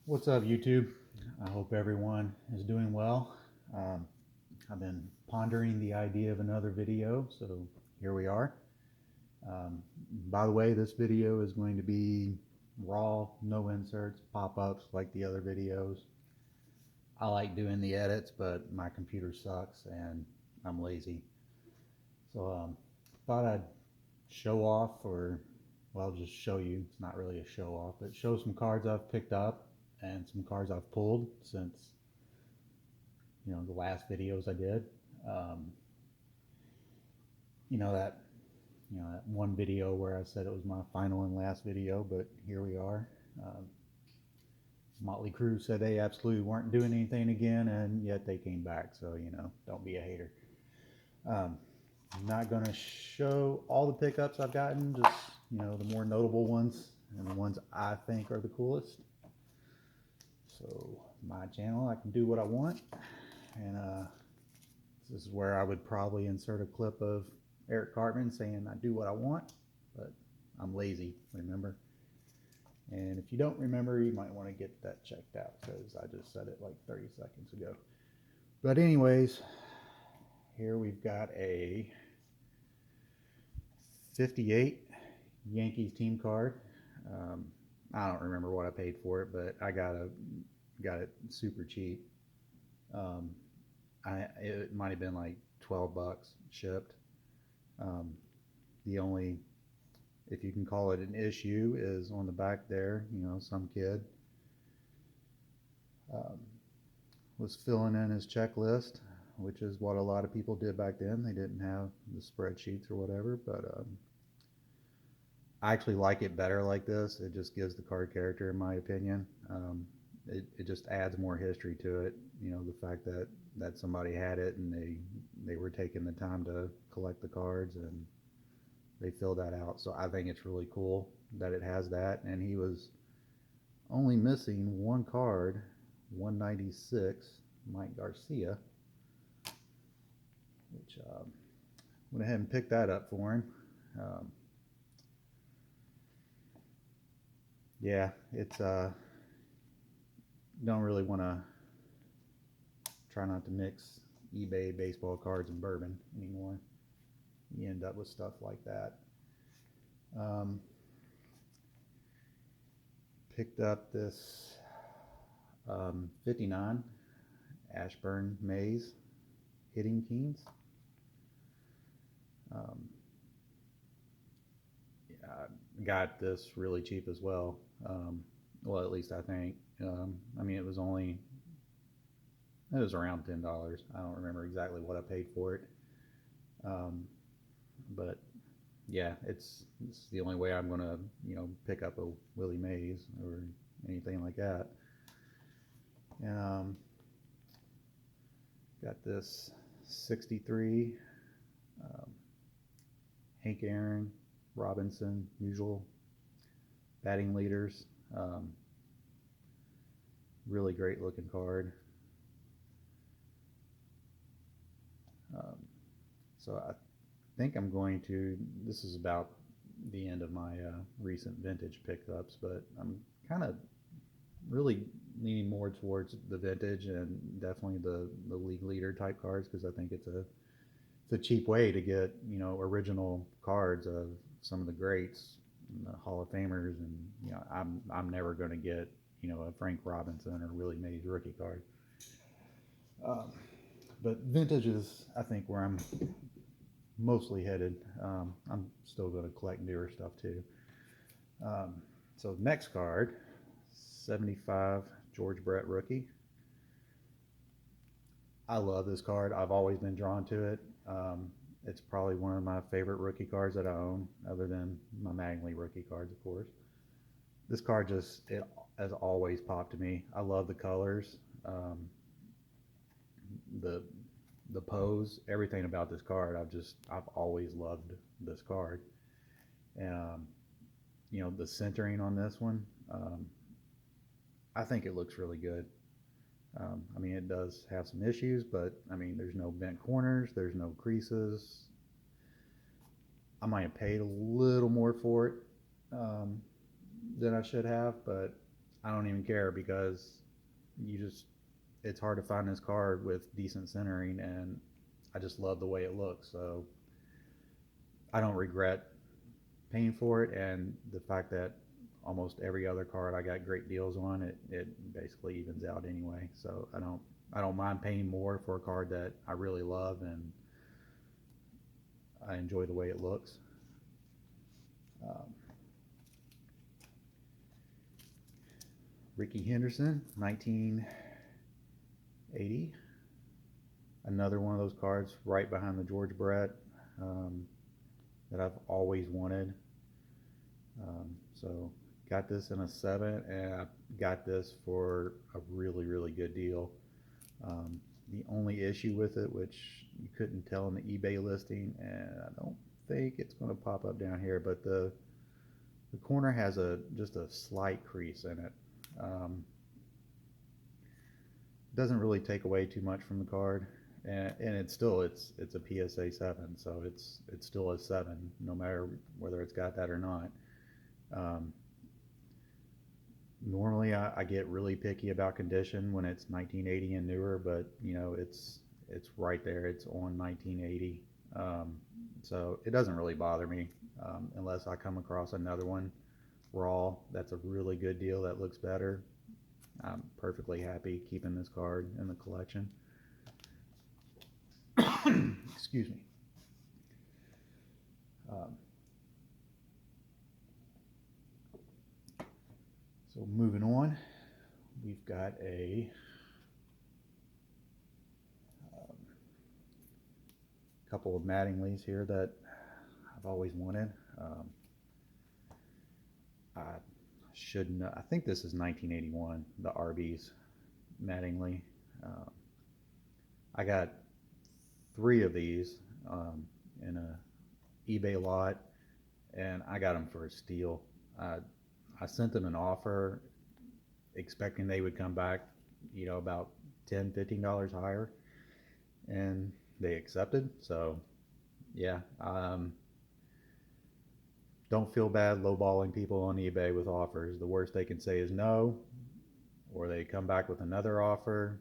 What's up, YouTube? I hope everyone is doing well. Um, I've been pondering the idea of another video, so here we are. Um, by the way, this video is going to be raw, no inserts, pop ups like the other videos. I like doing the edits, but my computer sucks and I'm lazy. So, thought I'd show off, or well, just show you. It's not really a show off, but show some cards I've picked up and some cards I've pulled since the last videos I did. Um, you know that that one video where I said it was my final and last video, but here we are. Um, Motley Crue said they absolutely weren't doing anything again, and yet they came back. So don't be a hater. Um, I'm not gonna show all the pickups I've gotten, just the more notable ones and the ones I think are the coolest. So my channel, I can do what I want, and this is where I would probably insert a clip of Eric Cartman saying I do what I want, but I'm lazy, remember? And if you don't remember, you might want to get that checked out because I just said it like 30 seconds ago. But anyways, here we've got a 58 Yankees team card. Um, I don't remember what I paid for it, but I got it super cheap. Um, it might have been like $12 shipped. Um, the only, if you can call it an issue, is on the back there. Some kid um, was filling in his checklist, which is what a lot of people did back then. They didn't have the spreadsheets or whatever, but I actually like it better like this. It just gives the card character, in my opinion. It just adds more history to it. The fact that somebody had it and they were taking the time to collect the cards and they filled that out. So I think it's really cool that it has that. And he was only missing one card, 196, Mike Garcia, which went ahead and picked that up for him. Um, yeah, it's don't really want to try not to mix eBay baseball cards and bourbon anymore. You end up with stuff like that. Um, Picked up this 59 Ashburn Mays Hitting Kings. Um, I got this really cheap as well. Well, at least I think. I mean, it was around $10. I don't remember exactly what I paid for it. Um, but yeah, it's the only way I'm gonna pick up a Willie Mays or anything like that. And got this 63 um, Hank Aaron Robinson usual batting leaders. Um, Really great looking card. Um, so I think I'm going to. This is about the end of my recent vintage pickups, but I'm kind of really leaning more towards the vintage and definitely the league leader type cards because I think it's a cheap way to get original cards of some of the greats, and the Hall of Famers, and I'm never going to get a Frank Robinson or Willie Mays rookie card. Um, but vintage is I think where I'm mostly headed. I'm still going to collect newer stuff too. Um, so next card, 75 George Brett rookie. I love this card. I've always been drawn to it. It's probably one of my favorite rookie cards that I own, other than my Mattingly rookie cards, of course. This card just it has always popped to me. I love the colors, the the pose, everything about this card. I've always loved this card. And the centering on this one, I think it looks really good. I mean, it does have some issues, but I mean, there's no bent corners, there's no creases. I might have paid a little more for it than I should have, but I don't even care because you just it's hard to find this card with decent centering, and I just love the way it looks. So I don't regret paying for it, and the fact that almost every other card I got great deals on, it basically evens out anyway. So I don't mind paying more for a card that I really love and I enjoy the way it looks. Um, Ricky Henderson, 1980. Another one of those cards right behind the George Brett um, that I've always wanted. So got this in a 7, and I got this for a really, really good deal. The only issue with it, which you couldn't tell in the eBay listing, and I don't think it's going to pop up down here, but the corner has just a slight crease in it. Doesn't really take away too much from the card, and it's a PSA 7, so it's still a 7 no matter whether it's got that or not. Um, Normally I get really picky about condition when it's 1980 and newer, but it's right there. It's on 1980, so it doesn't really bother me unless I come across another one raw that's a really good deal that looks better. I'm perfectly happy keeping this card in the collection. Excuse me. Um, so moving on, we've got a couple of Mattingly's here that I've always wanted. I should know. I think this is 1981. The Arby's Mattingly. Um, I got 3 of these in a eBay lot, and I got them for a steal. I sent them an offer, expecting they would come back, about $10, $15 higher, and they accepted. So, yeah, don't feel bad lowballing people on eBay with offers. The worst they can say is no, or they come back with another offer,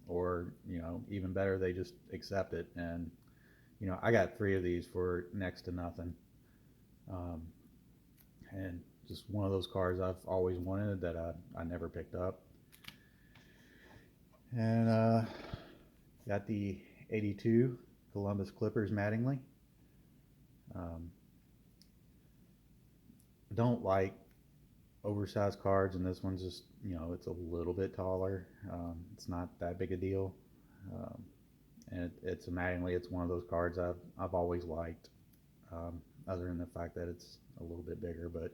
or even better, they just accept it. And I got 3 of these for next to nothing, and just one of those cars I've always wanted that I never picked up. And got the 82 Columbus Clippers Mattingly. Don't like oversized cards, and this one's just it's a little bit taller. It's not that big a deal, and it's a Mattingly. It's one of those cards I've always liked, other than the fact that it's a little bit bigger, but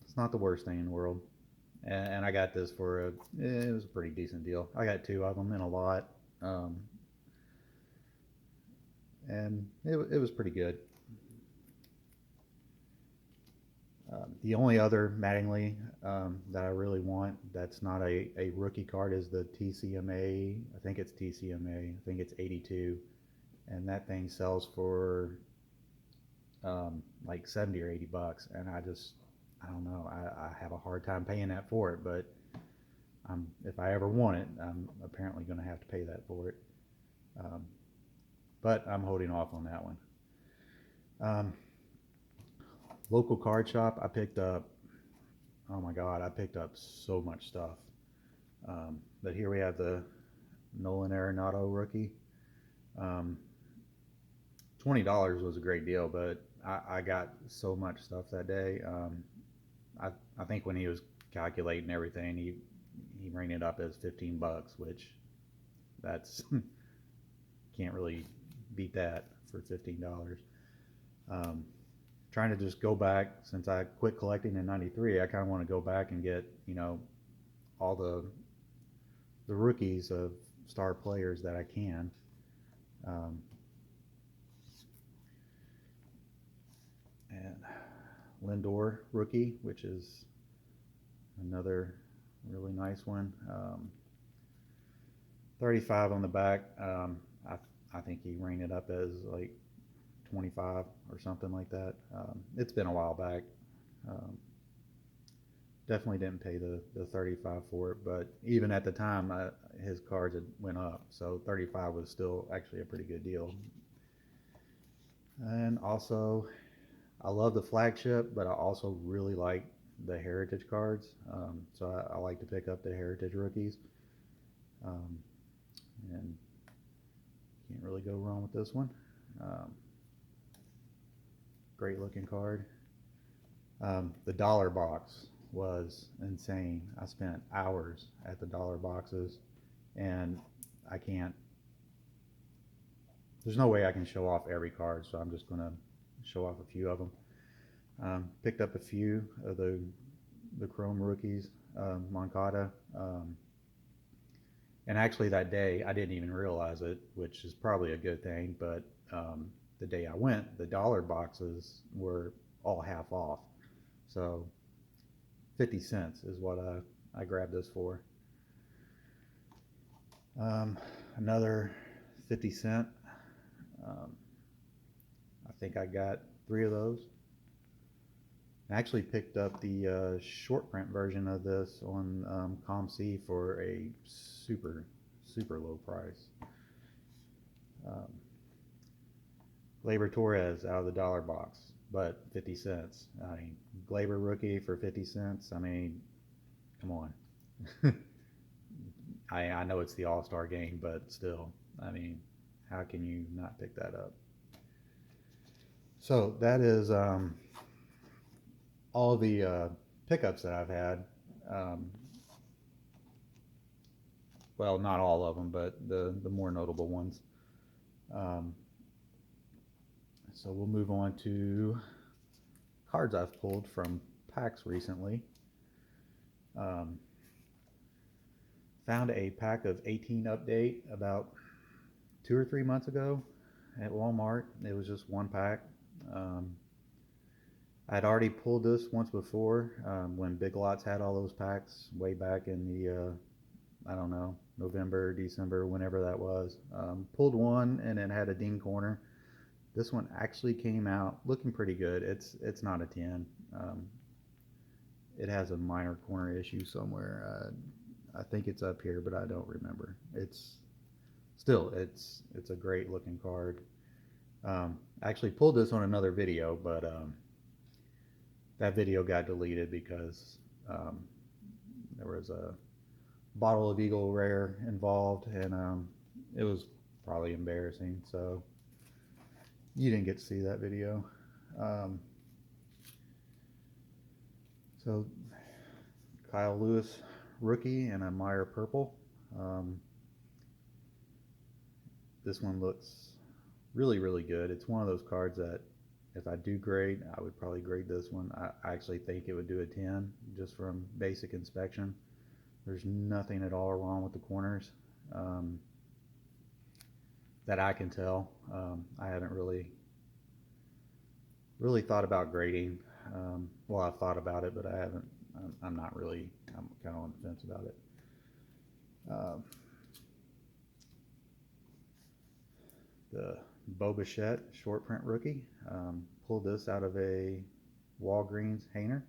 it's not the worst thing in the world. And I got this for it was a pretty decent deal. I got 2 of them in a lot, and it was pretty good. The only other Mattingly that I really want that's not a rookie card is the TCMA. I think it's TCMA. I think it's 82, and that thing sells for like 70 or 80 bucks, and I don't know. I have a hard time paying that for it, but if I ever want it, I'm apparently going to have to pay that for it. But I'm holding off on that one. Local card shop, I picked up, oh my God, I picked up so much stuff. But here we have the Nolan Arenado rookie. $20 was a great deal, but I got so much stuff that day. I think when he was calculating everything, he ran it up as 15 bucks, which that's can't really beat that for $15. Trying to just go back, since I quit collecting in '93. I kind of want to go back and get all the rookies of star players that I can. And Lindor rookie, which is another really nice one. 35 on the back. I think he ran it up as like 25 or something like that. It's been a while back. definitely didn't pay the 35 for it, but even at the time, his cards had went up, so 35 was still actually a pretty good deal. And also, I love the flagship, but I also really like the heritage cards. So I like to pick up the heritage rookies, um, and can't really go wrong with this one. Um, Great looking card. The dollar box was insane. I spent hours at the dollar boxes, and I can't. There's no way I can show off every card, so I'm just gonna show off a few of them. Picked up a few of the Chrome rookies, Moncada, and actually that day I didn't even realize it, which is probably a good thing. But the day I went, the dollar boxes were all half off, so 50 cents is what I grabbed this for. Another 50 cent. Um, I think I got 3 of those. I actually picked up the short print version of this on ComC for a super, super low price. Um, Gleyber Torres out of the dollar box, but 50 cents. I mean, Gleyber rookie for 50 cents. I mean, come on. I know it's the All-Star game, but still, I mean, how can you not pick that up? So that is all the pickups that I've had. Um, well, not all of them, but the more notable ones. Um, so we'll move on to cards I've pulled from packs recently. Found a pack of 18 update about 2 or 3 months ago at Walmart. It was just one pack. I'd already pulled this once before when Big Lots had all those packs way back in the I don't know, November, December, whenever that was. Pulled one and it had a ding corner. This one actually came out looking pretty good. It's not a 10. It has a minor corner issue somewhere. I think it's up here, but I don't remember. It's a great looking card. I actually pulled this on another video, but that video got deleted because there was a bottle of Eagle Rare involved, and it was probably embarrassing. So you didn't get to see that video. So Kyle Lewis rookie and a Meyer purple. This one looks really, really good. It's one of those cards that if I do grade, I would probably grade this one. I actually think it would do a 10 just from basic inspection. There's nothing at all wrong with the corners that I can tell. I haven't really thought about grading. Well, I've thought about it, but I haven't. I'm not really. I'm kind of on the fence about it. The Bo Bichette short print rookie. Pulled this out of a Walgreens hanger.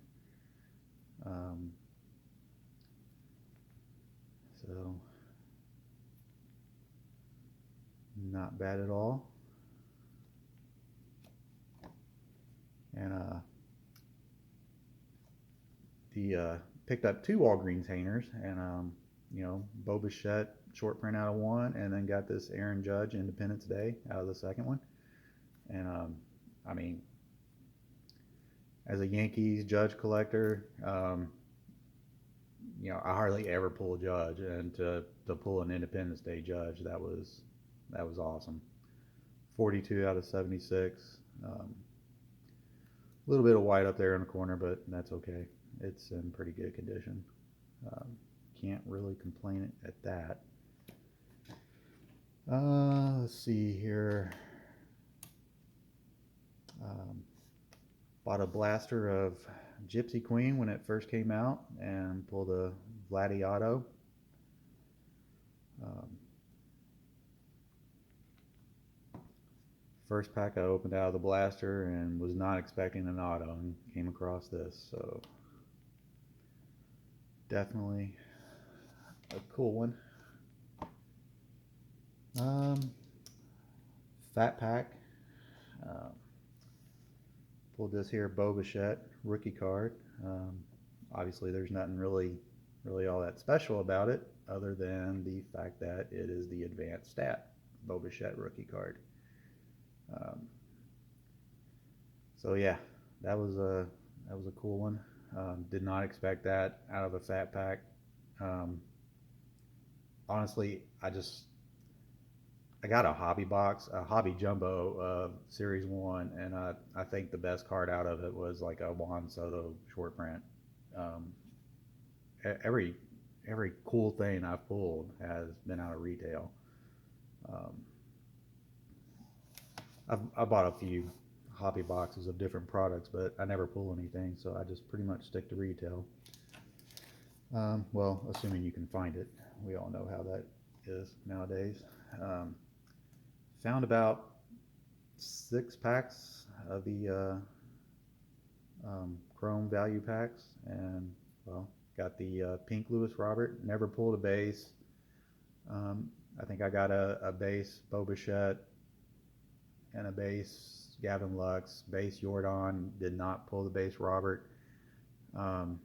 So not bad at all. And picked up 2 Walgreens hangers, and Bo Bichette short print out of one, and then got this Aaron Judge Independence Day out of the second one. And I mean, as a Yankees Judge collector, I hardly ever pull a Judge, and to pull an Independence Day Judge, that was awesome. 42 out of 76. A little bit of white up there in the corner, but that's okay. It's in pretty good condition. Can't really complain at that. Let's see here. Bought a blaster of Gypsy Queen when it first came out and pulled a Vladdy Auto. First pack I opened out of the blaster and was not expecting an auto and came across this. So Definitely a cool one. Um, Fat Pack. Uh, Pulled this here Bo Bichette rookie card. Um, Obviously, there's nothing really all that special about it, other than the fact that it is the advanced stat Bo Bichette rookie card. Um, so yeah, that was a cool one. Did not expect that out of a Fat Pack. Um, Honestly, I got a hobby box, a hobby jumbo of Series One, and I think the best card out of it was like a Juan Soto short print. Um, every every cool thing I've pulled has been out of retail. Um, I bought a few hobby boxes of different products, but I never pull anything, so I just pretty much stick to retail. Well, assuming you can find it. We all know how that is nowadays. Um, Found about 6 packs of the Chrome value packs, and well, got the pink Lewis Robert. Never pulled a base. I think I got a base Bo Bichette and a base Gavin Lux, base Jordan. Did not pull the base Robert. Um,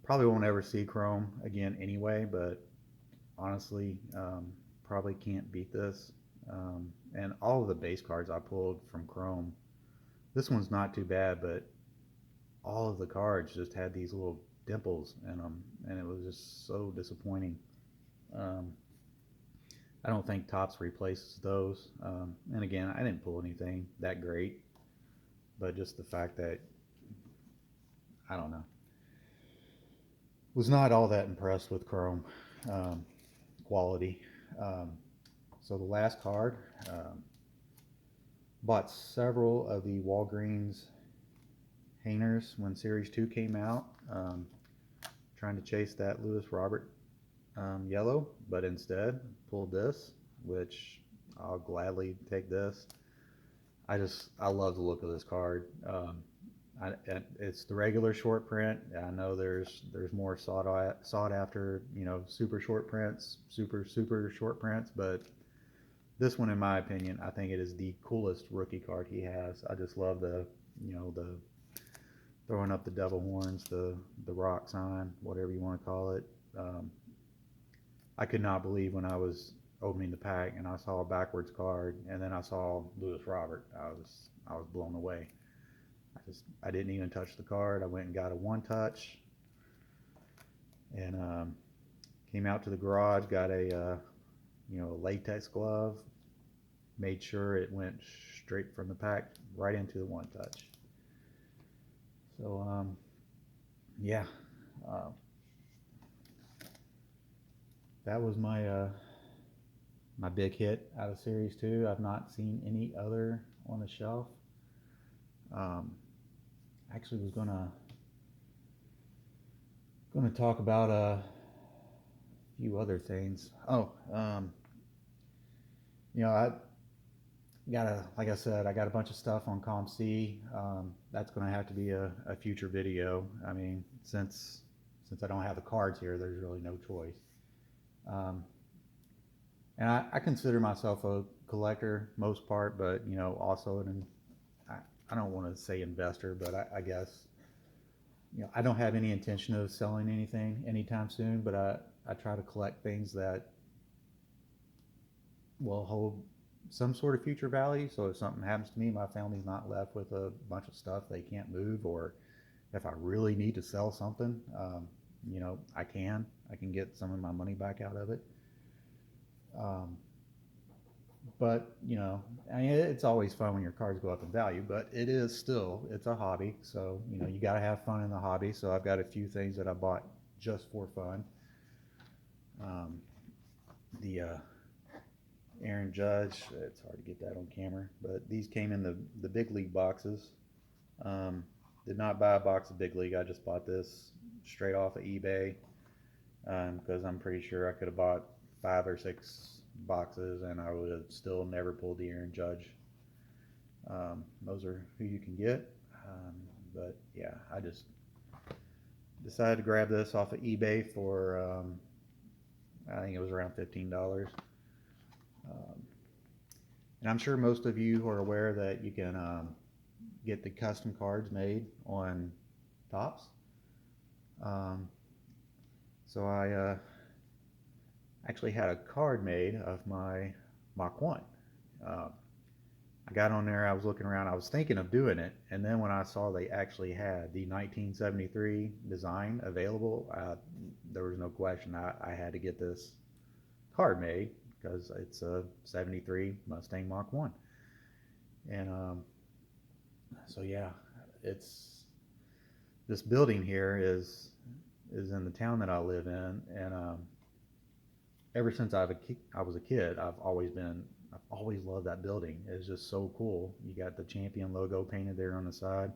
Probably won't ever see Chrome again anyway, but honestly, probably can't beat this. And all of the base cards I pulled from Chrome, this one's not too bad, but all of the cards just had these little dimples in them, and it was just so disappointing. Um, I don't think Topps replaces those. And again, I didn't pull anything that great, but just the fact that I don't know, was not all that impressed with Chrome um, quality. Um, so the last card, um, bought several of the Walgreens Hainers when Series 2 came out, trying to chase that Lewis Robert yellow, but instead pulled this, which I'll gladly take this. I love the look of this card. It's the regular short print. I know there's more sought after, super short prints, super short prints, but this one, in my opinion, I think it is the coolest rookie card he has. I just love the throwing up the devil horns, the rock sign, whatever you want to call it. Um, I could not believe when I was opening the pack and I saw a backwards card, and then I saw Lewis Robert. I was blown away. I didn't even touch the card. I went and got a one touch, and came out to the garage, got a latex glove, made sure it went straight from the pack right into the one touch. So yeah, uh, that was my big hit out of Series 2. I've not seen any other on the shelf. Um, Actually was gonna talk about a few other things. I got like I said, I got a bunch of stuff on ComC. That's gonna have to be a future video. I mean, since I don't have the cards here, there's really no choice. Um, and I consider myself a collector most part, but also I, I don't want to say investor, but I guess I don't have any intention of selling anything anytime soon. But I try to collect things that will hold some sort of future value. So if something happens to me, my family's not left with a bunch of stuff they can't move, or if I really need to sell something, I can get some of my money back out of it. Um, but it's always fun when your cards go up in value, but it's a hobby. So you got to have fun in the hobby. So I've got a few things that I bought just for fun. The Aaron Judge, it's hard to get that on camera, but these came in the big league boxes. Did not buy a box of big league. I just bought this straight off of eBay, because I'm pretty sure I could have bought 5 or 6 boxes and I would have still never pulled the Aaron Judge. Those are who you can get. But yeah, decided to grab this off of eBay for I think it was around $15. Um, and I'm sure most of you are aware that you can get the custom cards made on Topps. Um, so I actually had a card made of my Mach 1. I got on there, I was looking around, I was thinking of doing it, and then when I saw they actually had the 1973 design available, there was no question. I had to get this card made because it's a 73 Mustang Mach 1. And so yeah, it's this building here is in the town that I live in, and ever since I was a kid, I've always loved that building. It's just so cool. You got the Champion logo painted there on the side,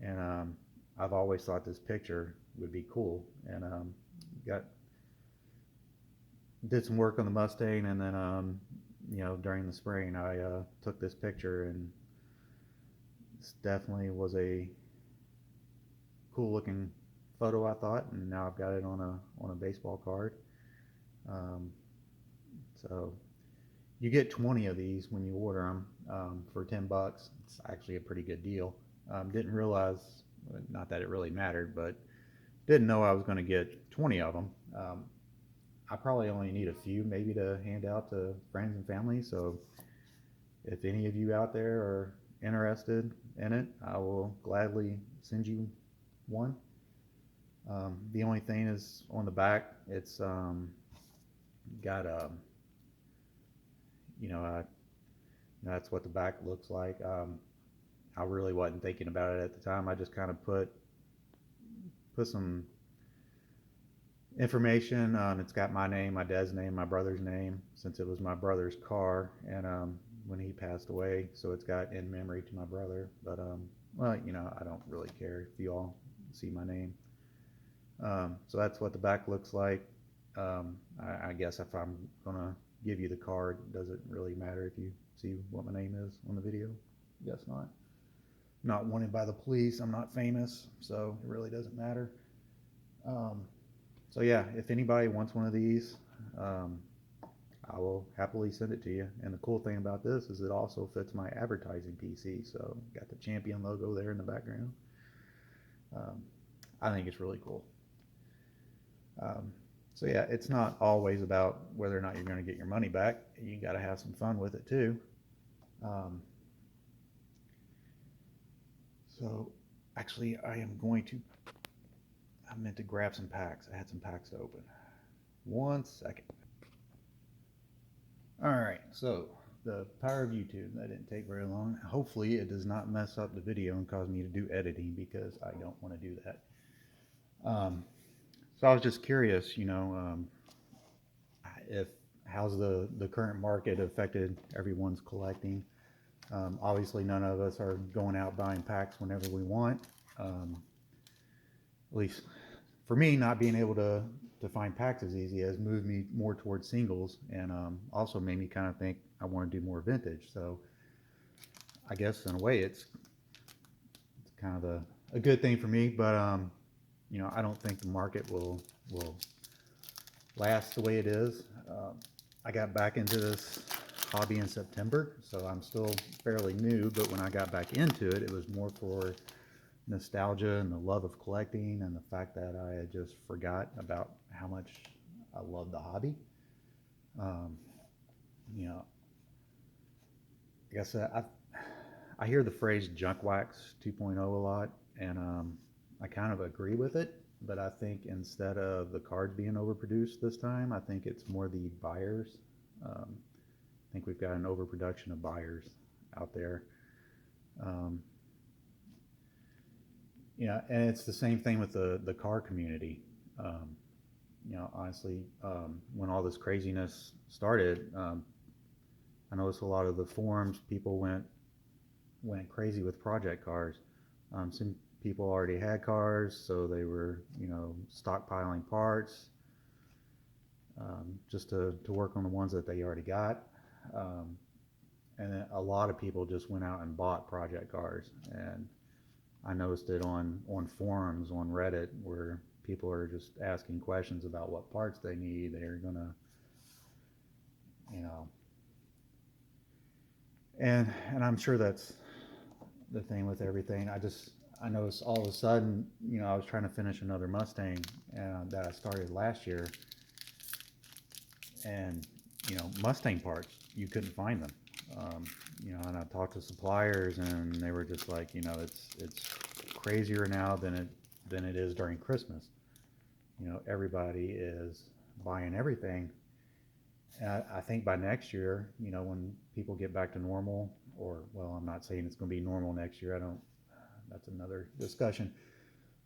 and I've always thought this picture would be cool. And got did some work on the Mustang, and then during the spring I took this picture, and this definitely was a cool looking photo, I thought, and now I've got it on a baseball card. Um, so you get 20 of these when you order them for $10. It's actually a pretty good deal. Didn't realize, not that it really mattered, but didn't know I was going to get 20 of them. I probably only need a few maybe to hand out to friends and family. So if any of you out there are interested in it, I will gladly send you one. The only thing is on the back, it's got a, you know, uh, that's what the back looks like. I really wasn't thinking about it at the time. I just kind of put some information. It's got my name, my dad's name, my brother's name, since it was my brother's car, and when he passed away, so it's got in memory to my brother. But well, I don't really care if you all see my name. So that's what the back looks like. I guess if I'm gonna give you the card, does it really matter if you see what my name is on the video? Guess not. I'm not wanted by the police. I'm not famous, so it really doesn't matter. Um, so yeah, if anybody wants one of these, um, I will happily send it to you. And the cool thing about this is it also fits my advertising PC. So got the Champion logo there in the background. Um, I think it's really cool. Um, so yeah, it's not always about whether or not you're going to get your money back. You got to have some fun with it too. Um, so actually, I meant to grab some packs. I had some packs to open. 1 second. All right, so the power of YouTube. That didn't take very long. Hopefully, it does not mess up the video and cause me to do editing, because I don't want to do that. So I was just curious, if how's the current market affected everyone's collecting. Obviously, none of us are going out buying packs whenever we want. At least for me, not being able to find packs as easy has moved me more towards singles, and also made me kind of think I want to do more vintage. So I guess in a way it's kind of a good thing for me, but I don't think the market will last the way it is. I got back into this hobby in September, so I'm still fairly new, but when I got back into it, it was more for nostalgia and the love of collecting, and the fact that I had just forgot about how much I love the hobby. Um, you know, I guess I hear the phrase junk wax 2.0 a lot, and I kind of agree with it. But I think instead of the cards being overproduced this time, I think it's more the buyers. I think we've got an overproduction of buyers out there. Um, and it's the same thing with the car community. Um, honestly, when all this craziness started, I noticed a lot of the forums, people went crazy with project cars. Some people already had cars, so they were, stockpiling parts, just to work on the ones that they already got. And then a lot of people just went out and bought project cars, and I noticed it on forums on Reddit where people are just asking questions about what parts they need. They're gonna, you know, and I'm sure that's the thing with everything. I noticed all of a sudden, I was trying to finish another Mustang that I started last year, and Mustang parts, you couldn't find them. Um, and I talked to suppliers, and they were just like, it's crazier now than it is during Christmas. Everybody is buying everything. And I think by next year, when people get back to normal, or well, I'm not saying it's going to be normal next year. I don't. That's another discussion.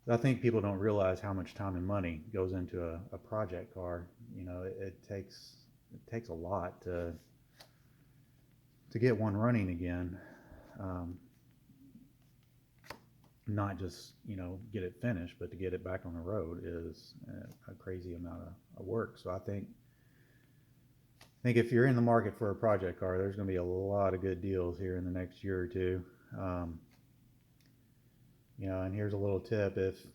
But I think people don't realize how much time and money goes into a project car. It takes a lot to get one running again. Um, Not just get it finished, but to get it back on the road is a crazy amount of work. So I think if you're in the market for a project car, there's going to be a lot of good deals here in the next year or two. Um, and here's a little tip: if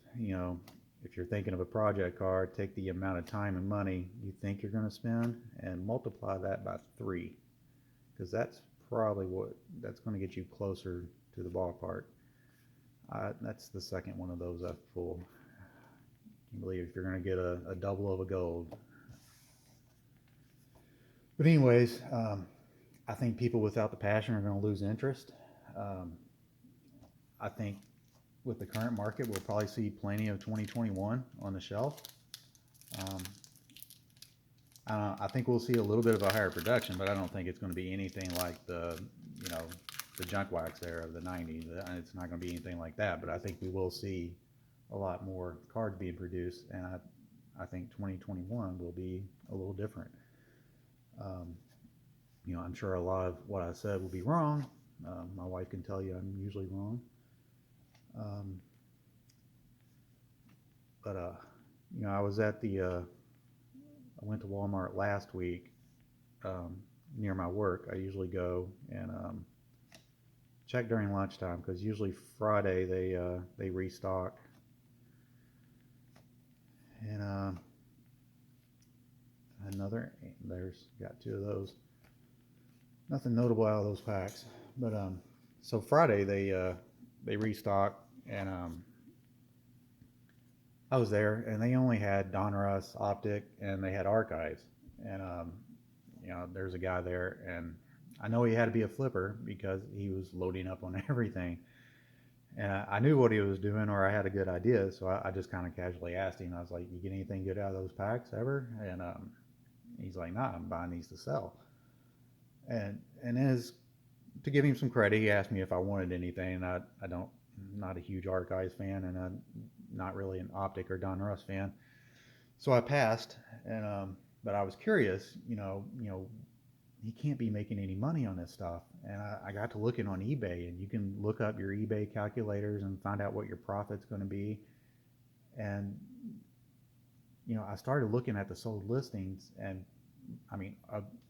you're thinking of a project car, take the amount of time and money you think you're going to spend and multiply that by 3, because that's probably that's going to get you closer to the ballpark. That's the second one of those I've pulled. I believe if you're going to get a double of a gold. But anyways, I think people without the passion are going to lose interest. Um, I think with the current market, we'll probably see plenty of 2021 on the shelf. I think we'll see a little bit of a higher production, but I don't think it's going to be anything like the junk wax era of the 90s. It's not going to be anything like that, but I think we will see a lot more cars being produced, and I think 2021 will be a little different. I'm sure a lot of what I said will be wrong. My wife can tell you I'm usually wrong. But I was at I went to Walmart last week near my work. I usually go and check during lunchtime because usually Friday they restock. And there's got 2 of those. Nothing notable out of those packs, but so Friday they restock, and I was there, and they only had Donruss, Optic, and they had Archives. And there's a guy there, and I know he had to be a flipper because he was loading up on everything. And I knew what he was doing, or I had a good idea, so I just kind of casually asked him. I was like, "You get anything good out of those packs ever?" And he's like, "Nah, I'm buying these to sell." And to give him some credit, he asked me if I wanted anything, and I don't, I'm not a huge Archives fan, and I'm not really an Optic or Donruss fan, so I passed. And but I was curious, he can't be making any money on this stuff. And I got to looking on eBay, and you can look up your eBay calculators and find out what your profit's going to be. And I started looking at the sold listings, and I mean,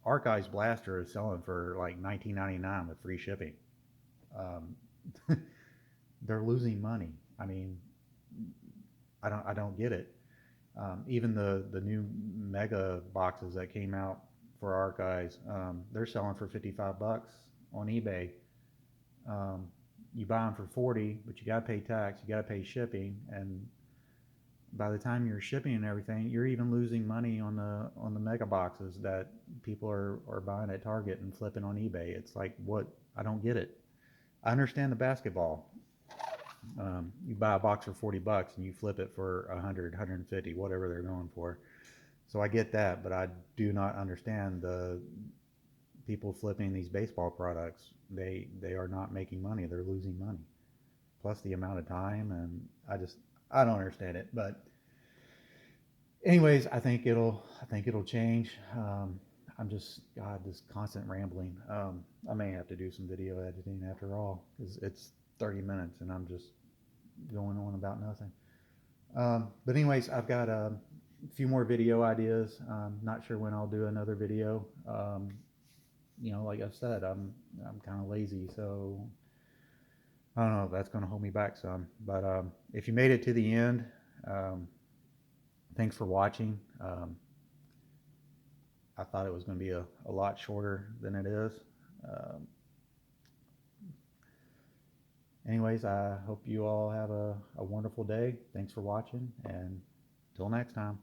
Archives Blaster is selling for like $19.99 with free shipping. Um, they're losing money. I mean, I don't get it. Even the new mega boxes that came out for Archives, they're selling for $55 on eBay. You buy them for 40, but you got to pay tax, you got to pay shipping, and by the time you're shipping and everything, you're even losing money on the mega boxes that people are buying at Target and flipping on eBay. It's like, what? I don't get it. I understand the basketball. You buy a box for $40 and you flip it for 100, 150, whatever they're going for. So I get that, but I do not understand the people flipping these baseball products. They are not making money. They're losing money. Plus the amount of time, and I don't understand it. But anyways, I think it'll change. I'm just, God, this constant rambling. I may have to do some video editing after all, because it's 30 minutes and I'm just going on about nothing. But anyways, I've got a few more video ideas. I'm not sure when I'll do another video. Like I said, I'm kind of lazy, so I don't know if that's going to hold me back some. But if you made it to the end, um, thanks for watching. I thought it was going to be a lot shorter than it is. Um, Anyways, I hope you all have a wonderful day. Thanks for watching, and till next time.